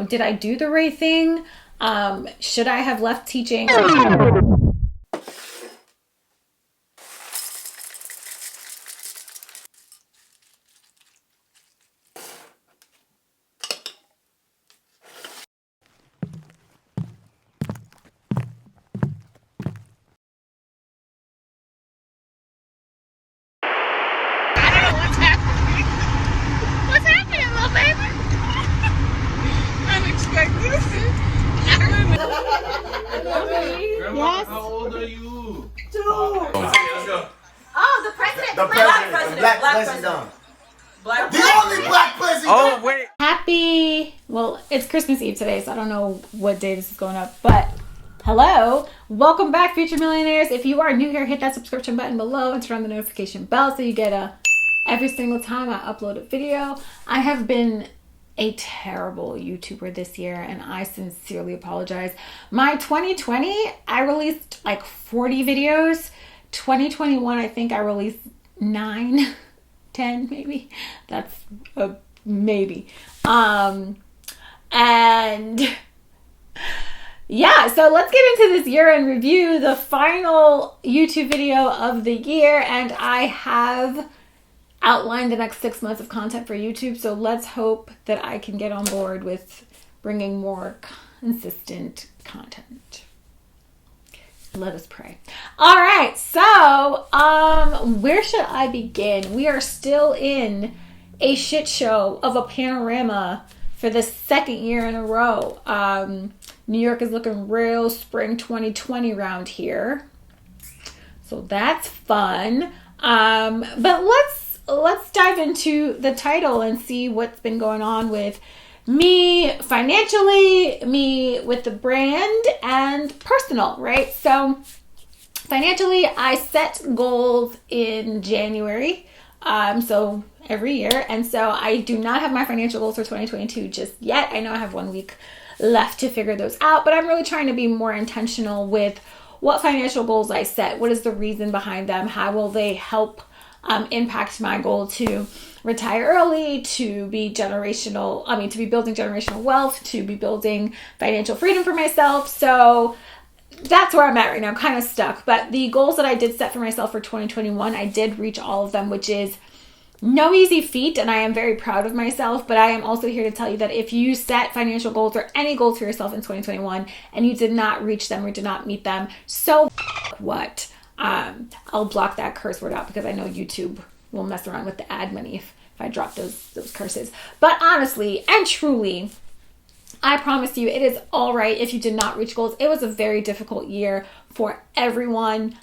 Did I do the right thing? Should I have left teaching? Yes. How old are you? 2. Okay, let's go. Oh, the president. The black president. The only black president. Oh, wait. Well, it's Christmas Eve today, so I don't know what day this is going up, but hello. Welcome back, future millionaires. If you are new here, hit that subscription button below and turn on the notification bell so you get every single time I upload a video. I have been a terrible YouTuber this year, and I sincerely apologize. My 2020, I released like 40 videos. 2021, I think I released 9, 10 maybe. That's a maybe. And yeah, so let's get into this year-end review, the final YouTube video of the year, and I have outlined the next 6 months of content for YouTube, so let's hope that I can get on board with bringing more consistent content. Let us pray. All right, so where should I begin? We are still in a shit show of a panorama for the second year in a row. New York is looking real spring 2020 around here, so that's fun. But let's dive into the title and see what's been going on with me financially, me with the brand, and personal, right? So financially, I set goals in January, so every year. And so I do not have my financial goals for 2022 just yet. I know I have 1 week left to figure those out, but I'm really trying to be more intentional with what financial goals I set. What is the reason behind them? How will they help impact my goal to retire early, to be building generational wealth, to be building financial freedom for myself. So that's where I'm at right now, kind of stuck. But the goals that I did set for myself for 2021, I did reach all of them, which is no easy feat, and I am very proud of myself. But I am also here to tell you that if you set financial goals or any goals for yourself in 2021 and you did not reach them or did not meet them, so what? I'll block that curse word out because I know YouTube will mess around with the ad money if I drop those curses. But honestly and truly, I promise you, it is all right if you did not reach goals. It was a very difficult year for everyone.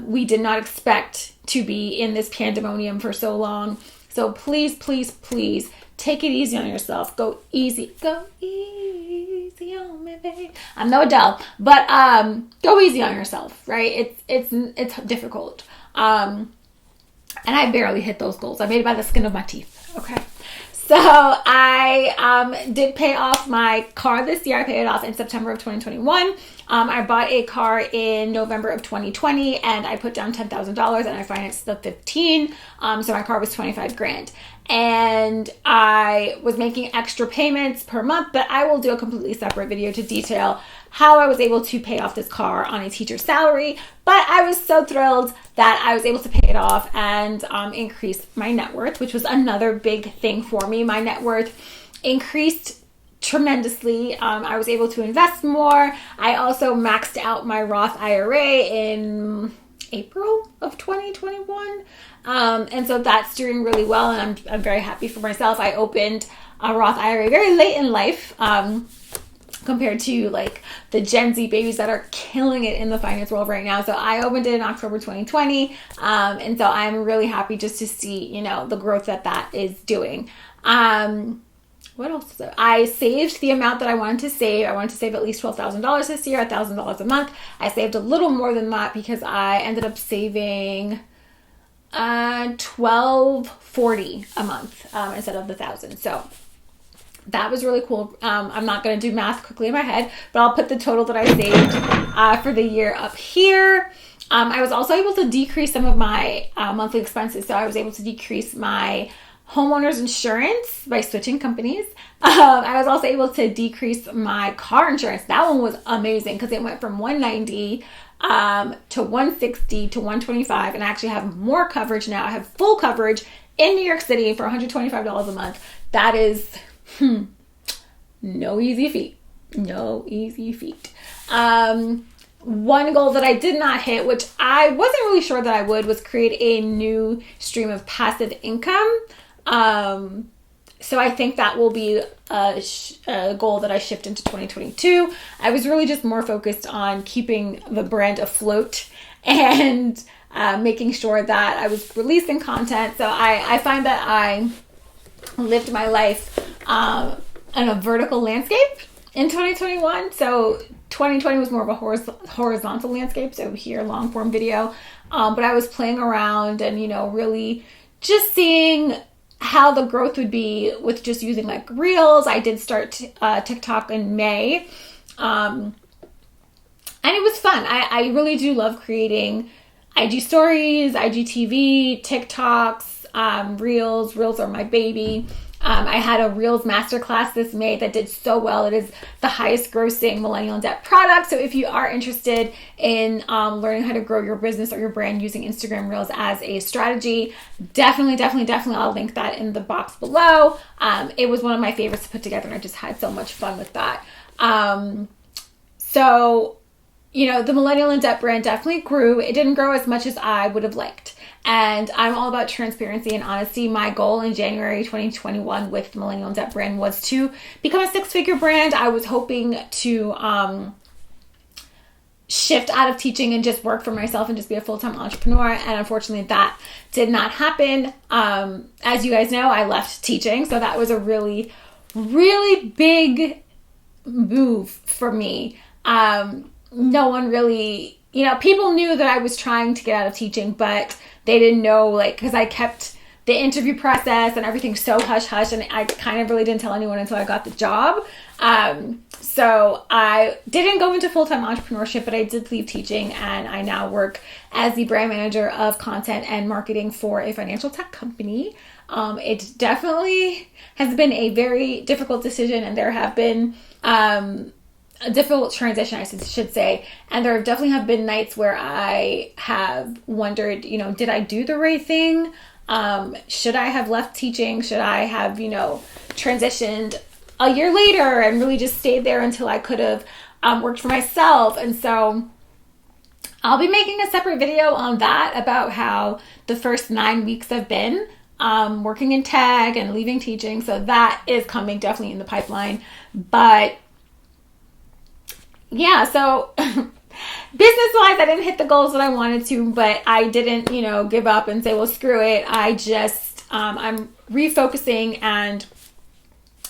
We did not expect to be in this pandemonium for so long. So please, please, please take it easy on yourself. Go easy on me, baby. I'm no Adele, but go easy on yourself, right? It's difficult. And I barely hit those goals. I made it by the skin of my teeth. Okay. So I did pay off my car this year. I paid it off in September of 2021. I bought a car in November of 2020, and I put down $10,000 and I financed the 15. So my car was $25,000. And I was making extra payments per month, but I will do a completely separate video to detail how I was able to pay off this car on a teacher's salary. But I was so thrilled that I was able to pay it off and increase my net worth, which was another big thing for me. My net worth increased tremendously. I was able to invest more. I also maxed out my Roth IRA in April of 2021. And so that's doing really well, and I'm very happy for myself. I opened a Roth IRA very late in life, compared to like the Gen Z babies that are killing it in the finance world right now. So I opened it in October 2020. And so I'm really happy just to see, the growth that is doing. What else? I saved the amount that I wanted to save. I wanted to save at least $12,000 this year, $1,000 a month. I saved a little more than that because I ended up saving $1,240 a month instead of the $1,000. So that was really cool. I'm not going to do math quickly in my head, but I'll put the total that I saved for the year up here. I was also able to decrease some of my monthly expenses. So I was able to decrease my homeowners insurance by switching companies. I was also able to decrease my car insurance. That one was amazing because it went from $190 to $160 to $125, and I actually have more coverage now. I have full coverage in New York City for $125 a month. That is no easy feat. No easy feat. One goal that I did not hit, which I wasn't really sure that I would, was create a new stream of passive income. So I think that will be a goal that I shift into 2022. I was really just more focused on keeping the brand afloat and making sure that I was releasing content. So I find that I lived my life in a vertical landscape in 2021. So 2020 was more of a horizontal landscape. So here, long form video. But I was playing around and, really just seeing how the growth would be with just using like Reels. I did start TikTok in May. And it was fun. I really do love creating IG stories, IGTV, TikToks, Reels. Reels are my baby. I had a Reels Masterclass this May that did so well. It is the highest grossing Millennial In Debt product. So if you are interested in learning how to grow your business or your brand using Instagram Reels as a strategy, definitely, I'll link that in the box below. It was one of my favorites to put together, and I just had so much fun with that. So, the Millennial In Debt brand definitely grew. It didn't grow as much as I would have liked. And I'm all about transparency and honesty. My goal in January 2021 with the Millennial In Debt brand was to become a six-figure brand. I was hoping to shift out of teaching and just work for myself and just be a full-time entrepreneur. And unfortunately, that did not happen. As you guys know, I left teaching. So that was a really, really big move for me. No one really, people knew that I was trying to get out of teaching, but they didn't know, because I kept the interview process and everything so hush-hush, and I kind of really didn't tell anyone until I got the job. So I didn't go into full-time entrepreneurship, but I did leave teaching, and I now work as the brand manager of content and marketing for a financial tech company. It definitely has been a very difficult decision, and there have been a difficult transition, I should say. And there definitely have been nights where I have wondered, did I do the right thing? Should I have left teaching? Should I have, transitioned a year later and really just stayed there until I could have worked for myself? And so I'll be making a separate video on that, about how the first 9 weeks have been working in tech and leaving teaching. So that is coming definitely in the pipeline. But yeah, so business-wise, I didn't hit the goals that I wanted to, but I didn't, give up and say, well, screw it. I just, I'm refocusing and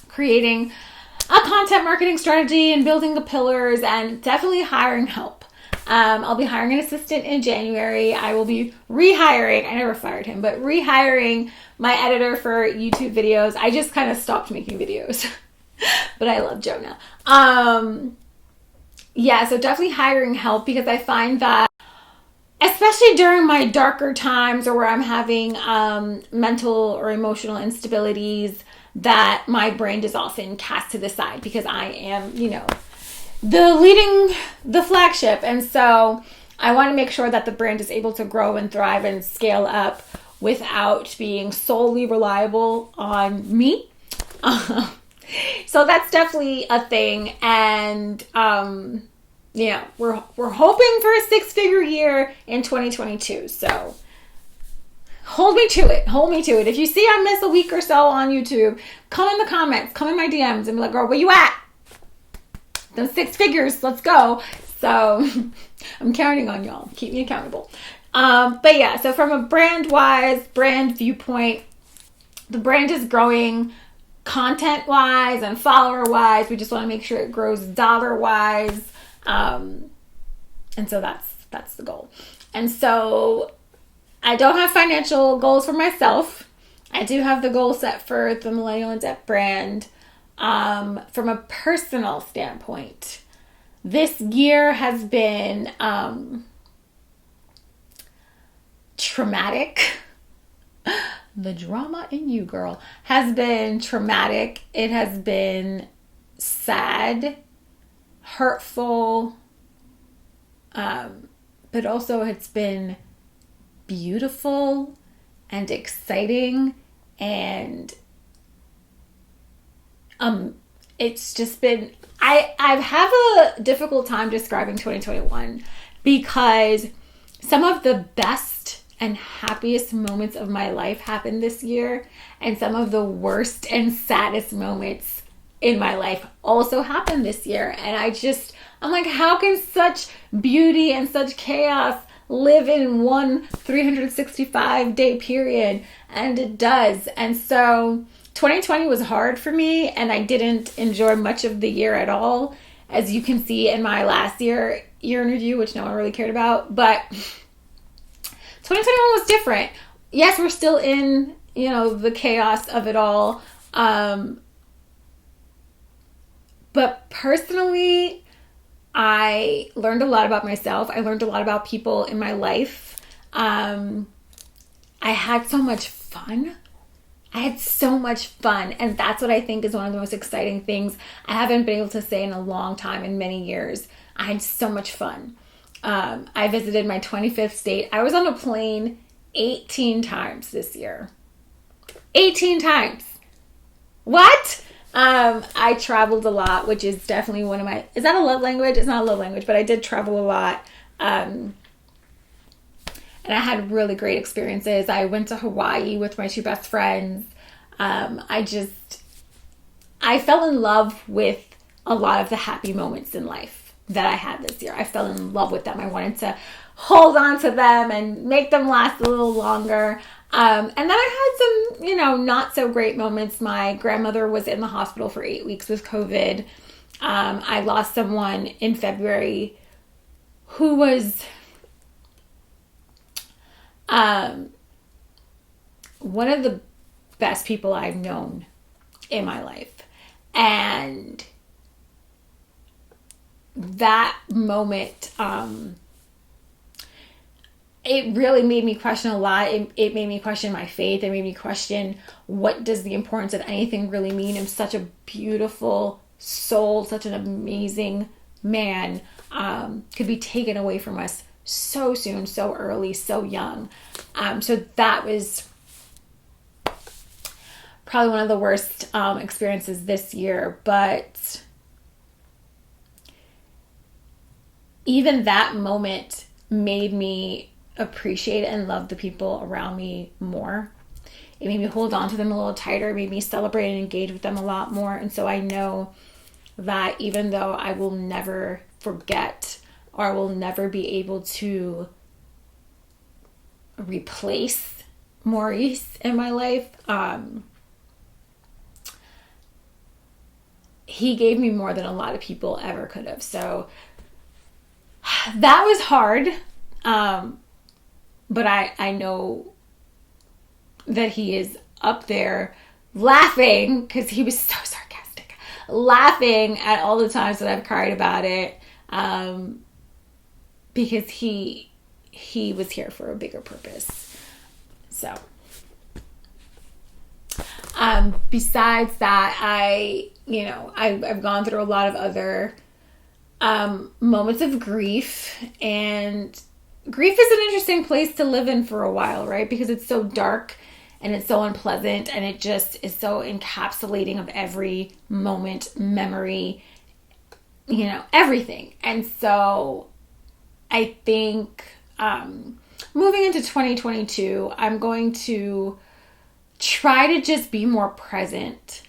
creating a content marketing strategy and building the pillars and definitely hiring help. I'll be hiring an assistant in January. I will be rehiring, I never fired him, but rehiring my editor for YouTube videos. I just kind of stopped making videos, but I love Jonah. Yeah, so definitely hiring help, because I find that, especially during my darker times or where I'm having mental or emotional instabilities, that my brain is often cast to the side because I am, leading the flagship. And so I want to make sure that the brand is able to grow and thrive and scale up without being solely reliable on me. So that's definitely a thing. And, we're hoping for a six-figure year in 2022. So hold me to it. If you see I miss a week or so on YouTube, come in the comments, come in my DMs and be like, girl, where you at? Those 6 figures, let's go. So I'm counting on y'all. Keep me accountable. But yeah, so from a brand viewpoint, the brand is growing content-wise and follower-wise. We just want to make sure it grows dollar-wise. And so that's the goal. And so I don't have financial goals for myself. I do have the goal set for the Millennial In Debt brand. From a personal standpoint, this year has been traumatic. the drama in you, girl, has been traumatic. It has been sad, hurtful, but also it's been beautiful and exciting, and it's just been, I have a difficult time describing 2021 because some of the best and happiest moments of my life happened this year, and some of the worst and saddest moments in my life also happened this year. And I'm like, how can such beauty and such chaos live in one 365-day period? And it does. And so 2020 was hard for me, and I didn't enjoy much of the year at all, as you can see in my last year in review, which no one really cared about. But 2021 was different. Yes, we're still in, the chaos of it all. But personally, I learned a lot about myself. I learned a lot about people in my life. I had so much fun. And that's what I think is one of the most exciting things I haven't been able to say in a long time, in many years. I had so much fun. I visited my 25th state. I was on a plane 18 times this year. 18 times. What? I traveled a lot, which is definitely one of my, is that a love language? It's not a love language, but I did travel a lot. And I had really great experiences. I went to Hawaii with my two best friends. I fell in love with a lot of the happy moments in life that I had this year. I fell in love with them. I wanted to hold on to them and make them last a little longer. And then I had some, not so great moments. My grandmother was in the hospital for 8 weeks with COVID. I lost someone in February who was one of the best people I've known in my life. And that moment, it really made me question a lot. It made me question my faith. It made me question, what does the importance of anything really mean? I'm such a beautiful soul, such an amazing man, could be taken away from us so soon, so early, so young. So that was probably one of the worst experiences this year. But even that moment made me appreciate and love the people around me more. It made me hold on to them a little tighter. It made me celebrate and engage with them a lot more. And so I know that even though I will never forget, or I will never be able to replace Maurice in my life, he gave me more than a lot of people ever could have. So that was hard. But I know that he is up there laughing, because he was so sarcastic, laughing at all the times that I've cried about it, because he was here for a bigger purpose. So besides that, I've gone through a lot of other moments of grief, and grief is an interesting place to live in for a while, right? Because it's so dark and it's so unpleasant, and it just is so encapsulating of every moment, memory, everything. And so I think moving into 2022, I'm going to try to just be more present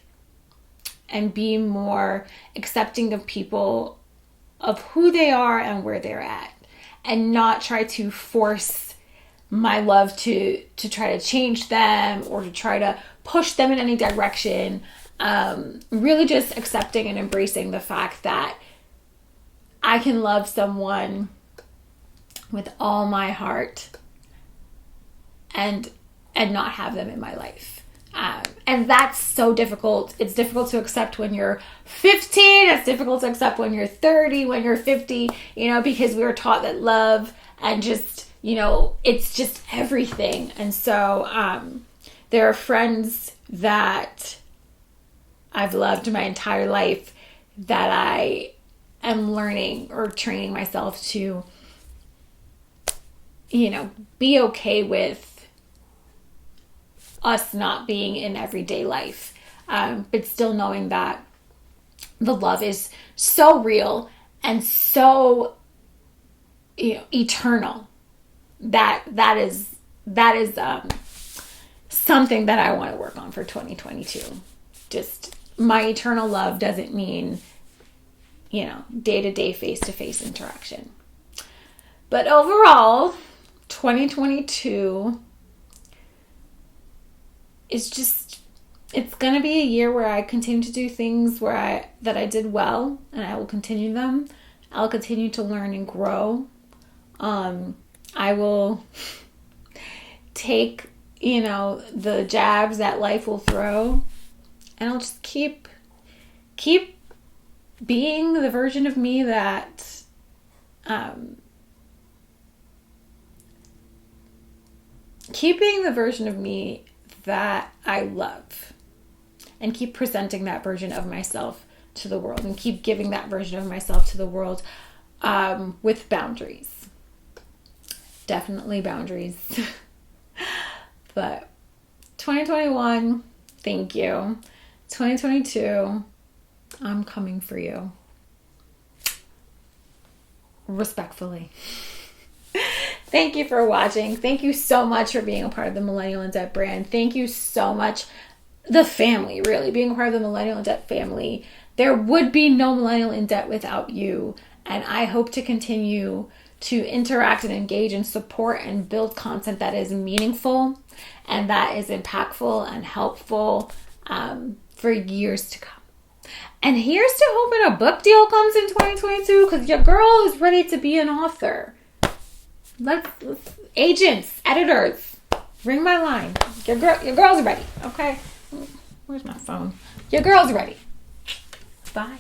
and be more accepting of people, of who they are and where they're at, and not try to force my love to try to change them or to try to push them in any direction. Really just accepting and embracing the fact that I can love someone with all my heart and not have them in my life. And that's so difficult. It's difficult to accept when you're 15. It's difficult to accept when you're 30, when you're 50, because we were taught that love and just, it's just everything. And so There are friends that I've loved my entire life that I am learning or training myself to, be okay with us not being in everyday life. But still knowing that the love is so real and so, eternal. That is something that I want to work on for 2022. Just my eternal love doesn't mean, day-to-day, face-to-face interaction. But overall, 2022 is just, it's going to be a year where I continue to do things that I did well, and I will continue them. I'll continue to learn and grow. I will take, the jabs that life will throw, and I'll just keep being the version of me that, keep being the version of me that I love, and keep presenting that version of myself to the world, and keep giving that version of myself to the world, with boundaries. Definitely boundaries. But 2021, thank you. 2022, I'm coming for you. Respectfully. Thank you for watching. Thank you so much for being a part of the Millennial In Debt brand. Thank you so much, the family, really, being a part of the Millennial In Debt family. There would be no Millennial In Debt without you. And I hope to continue to interact and engage and support and build content that is meaningful and that is impactful and helpful for years to come. And here's to hoping a book deal comes in 2022, because your girl is ready to be an author. Let's agents, editors, ring my line. Your girl's ready, okay? Where's my phone? Your girl's ready. Bye.